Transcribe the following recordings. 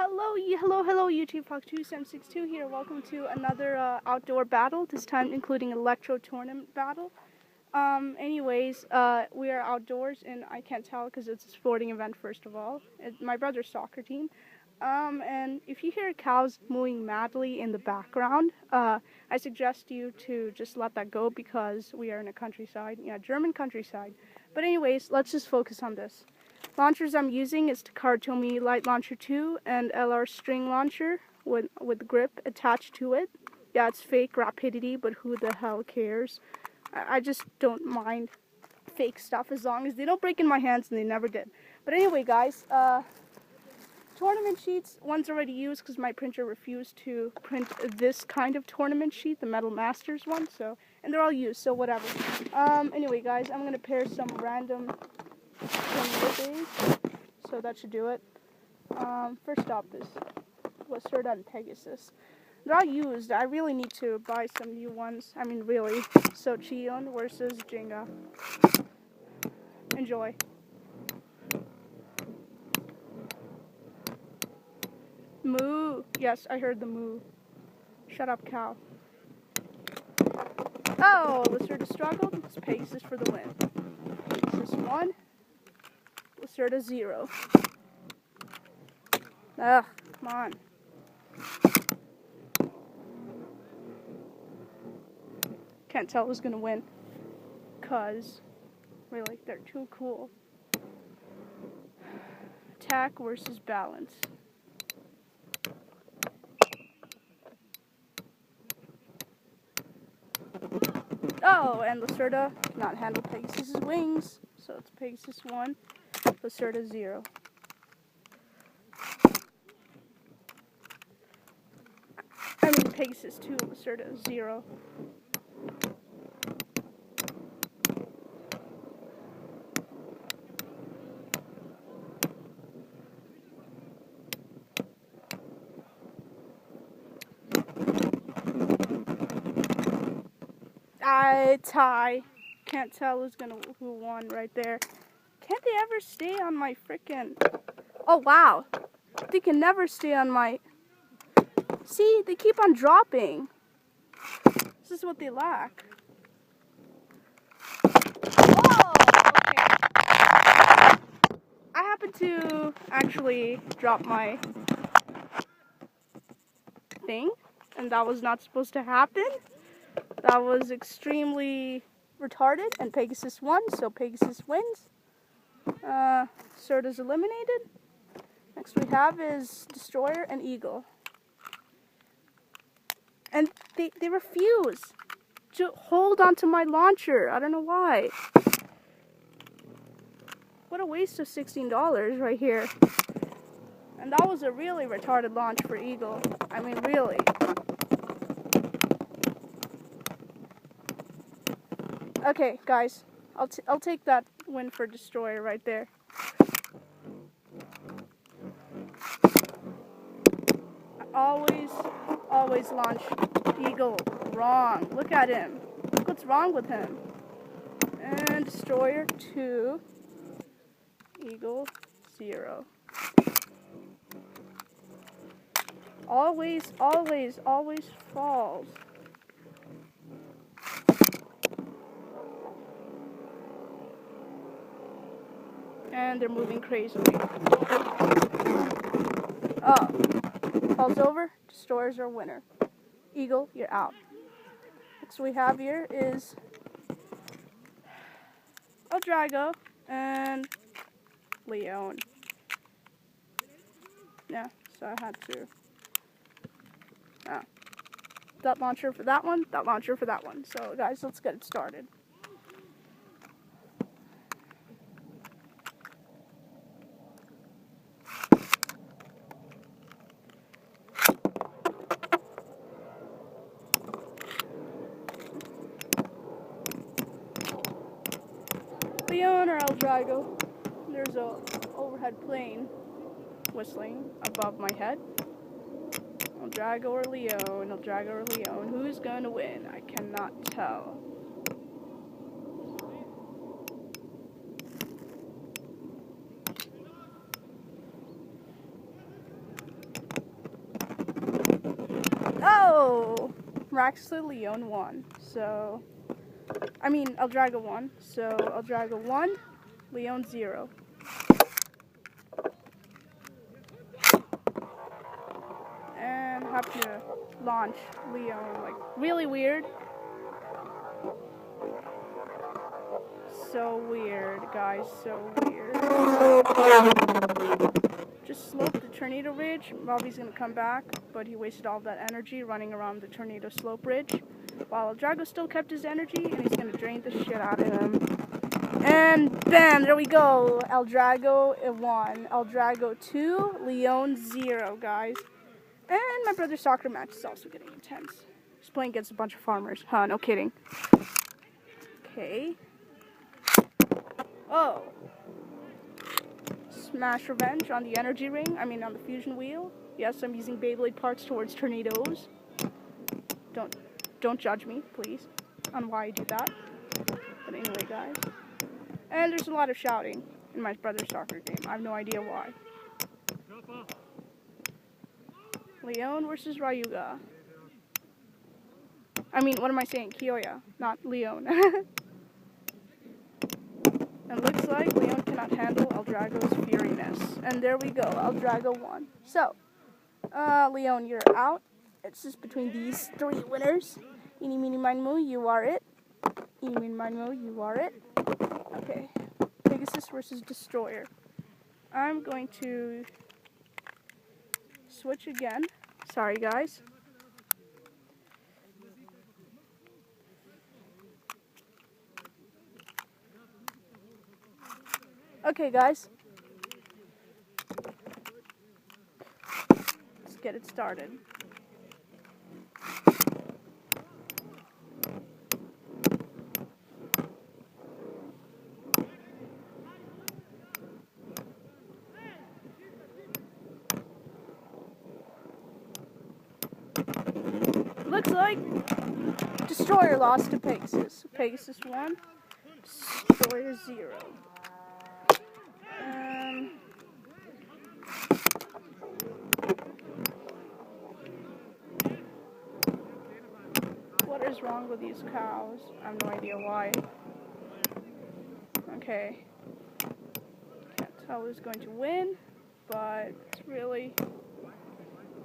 Hello, YouTube Fox 2762 here. Welcome to another outdoor battle. This time including electro tournament battle. We are outdoors, and I can't tell because it's a sporting event. First of all, it's my brother's soccer team. And if you hear cows mooing madly in the background, I suggest you to just let that go because we are in a countryside, German countryside. But anyways, let's just focus on this. Launchers I'm using is the Kartomi Light Launcher 2 and LR String Launcher with grip attached to it. Yeah, it's fake rapidity, but who the hell cares? I just don't mind fake stuff as long as they don't break in my hands, and they never did. But anyway, guys, tournament sheets, one's already used because my printer refused to print this kind of tournament sheet, the Metal Masters one, and they're all used, so whatever. Anyway, guys, I'm going to pair some random so that should do it. First up is Lacerda and Pegasus. They're all used. I really need to buy some new ones. I mean, really. So Chion versus Jenga. Enjoy. Moo. Yes, I heard the moo. Shut up, cow. Oh, Lacerda struggled. It's Pegasus for the win. Pegasus 1. Lacerda 0. Ugh, come on. Can't tell who's gonna win. Cause, really, they're too cool. Attack versus balance. Oh, and Lacerda cannot handle Pegasus's wings, so it's Pegasus 1, Lacerda 0. I mean Pegasus 2, Lacerda 0. Tie. Can't tell who won right there. Can't they ever stay on my frickin'... Oh, wow. They can never stay on my... See, they keep on dropping. This is what they lack. Oh, okay. I happened to actually drop my thing, and that was not supposed to happen. That was extremely retarded, and Pegasus won, so Pegasus wins. Lacerda's eliminated. Next we have is Destroyer and Eagle. And they refuse to hold onto my launcher. I don't know why. What a waste of $16 right here. And that was a really retarded launch for Eagle. I mean, really. Okay, guys, I'll take that win for Destroyer right there. I always launch Eagle wrong. Look at him. Look what's wrong with him. And Destroyer 2, Eagle 0. Always falls. And they're moving crazily. Oh. Falls over. Destroyers are winner. Eagle, you're out. Next we have here is Drago and Leon. Yeah, so I had to. That launcher for that one, that launcher for that one. So guys, let's get it started. Leon or El Drago. There's a overhead plane whistling above my head. El Drago or Leon, El Drago or Leon. Who's gonna win? I cannot tell. Oh, miraculously Leon won. So, I mean, Eldrago won. So, Eldrago 1, Leon 0. And have to launch Leon, like, really weird. So weird, guys, so weird. Just slope the tornado ridge. Bobby's gonna come back, but he wasted all that energy running around the tornado slope ridge. While Eldrago still kept his energy, and he's gonna drain the shit out of him. And bam, there we go. Eldrago 1, Eldrago 2, Leon 0, guys. And my brother's soccer match is also getting intense. He's playing against a bunch of farmers. Huh, no kidding. Okay. Oh. Smash revenge on the energy ring. I mean, on the fusion wheel. Yes, I'm using Beyblade parts towards tornadoes. Don't judge me, please, on why I do that. But anyway, guys. And there's a lot of shouting in my brother's soccer game. I have no idea why. Leon versus Ryuga. I mean, what am I saying? Kiyoya, not Leon. And looks like Leon cannot handle Eldrago's furiness. And there we go, Eldrago won. So, Leon, you're out. It's just between these 3 winners. Eeny, meeny, miny, moe, you are it. Eeny, meeny, miny, moe, you are it. Okay, Pegasus versus Destroyer. I'm going to switch again. Sorry, guys. Okay, guys. Let's get it started. Looks like Destroyer lost to Pegasus. Pegasus 1, Destroyer 0. What is wrong with these cows? I have no idea why. Okay. Can't tell who's going to win, but it's really,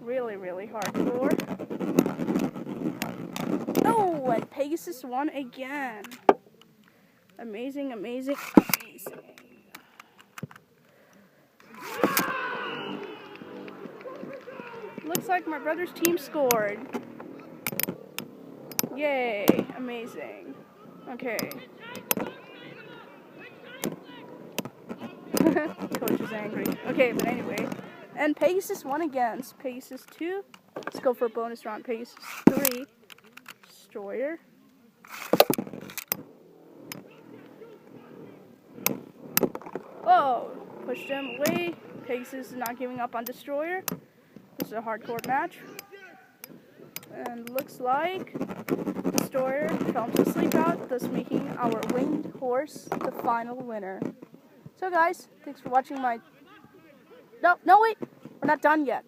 really, really hardcore. Oh, and Pegasus won again. Amazing, amazing, amazing. Looks like my brother's team scored. Yay, amazing. Okay. Coach is angry. Okay, but anyway. And Pegasus won against Pegasus 2. Let's go for a bonus round. Pegasus 3. Destroyer. Oh, pushed him away. Pegasus is not giving up on Destroyer. This is a hardcore match. And looks like Destroyer fell to sleep out, thus making our winged horse the final winner. So guys, thanks for watching my... No, wait! We're not done yet.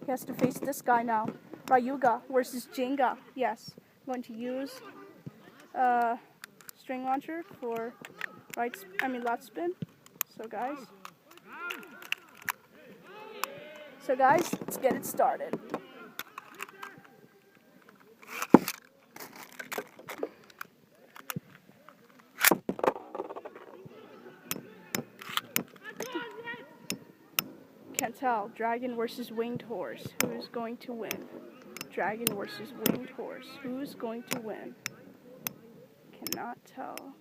He has to face this guy now. Ryuga versus Jenga. Yes, I'm going to use string launcher for left spin. So guys, let's get it started. Can't tell. Dragon versus winged horse. Who's going to win? Dragon versus winged horse. Who's going to win? Cannot tell.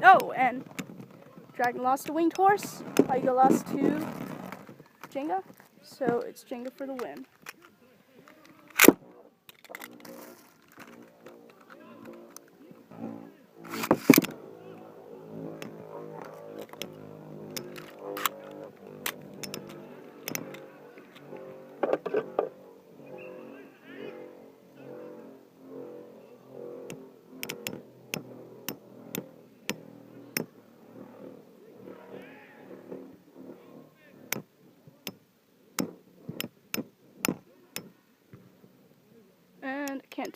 Oh, and Dragon lost to winged horse. Aiga lost to Jenga. So it's Jenga for the win.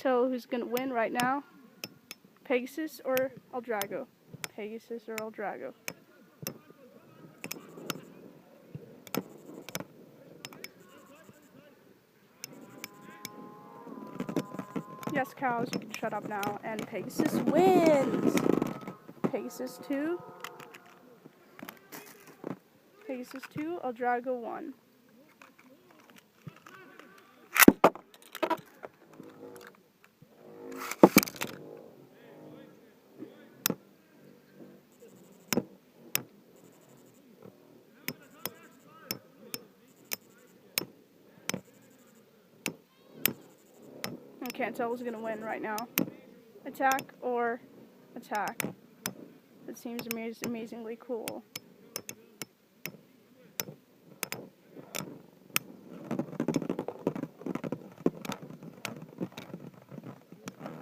tell who's gonna win right now. Pegasus or Eldrago? Pegasus or Eldrago? Yes, cows, you can shut up now. And Pegasus wins! Pegasus 2. Pegasus 2, Eldrago 1. I can't tell who's gonna win right now. Attack or attack. It seems amazingly cool.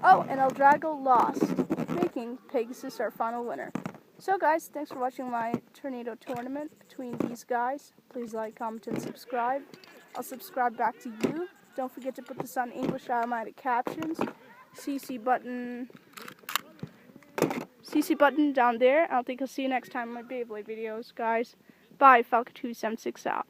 Oh, and Eldrago lost, making Pegasus our final winner. So guys, thanks for watching my tornado tournament between these guys. Please like, comment, and subscribe. I'll subscribe back to you. Don't forget to put this on English automatic captions. CC button down there. I think I'll see you next time in my Beyblade videos, guys. Bye, Falcon276 out.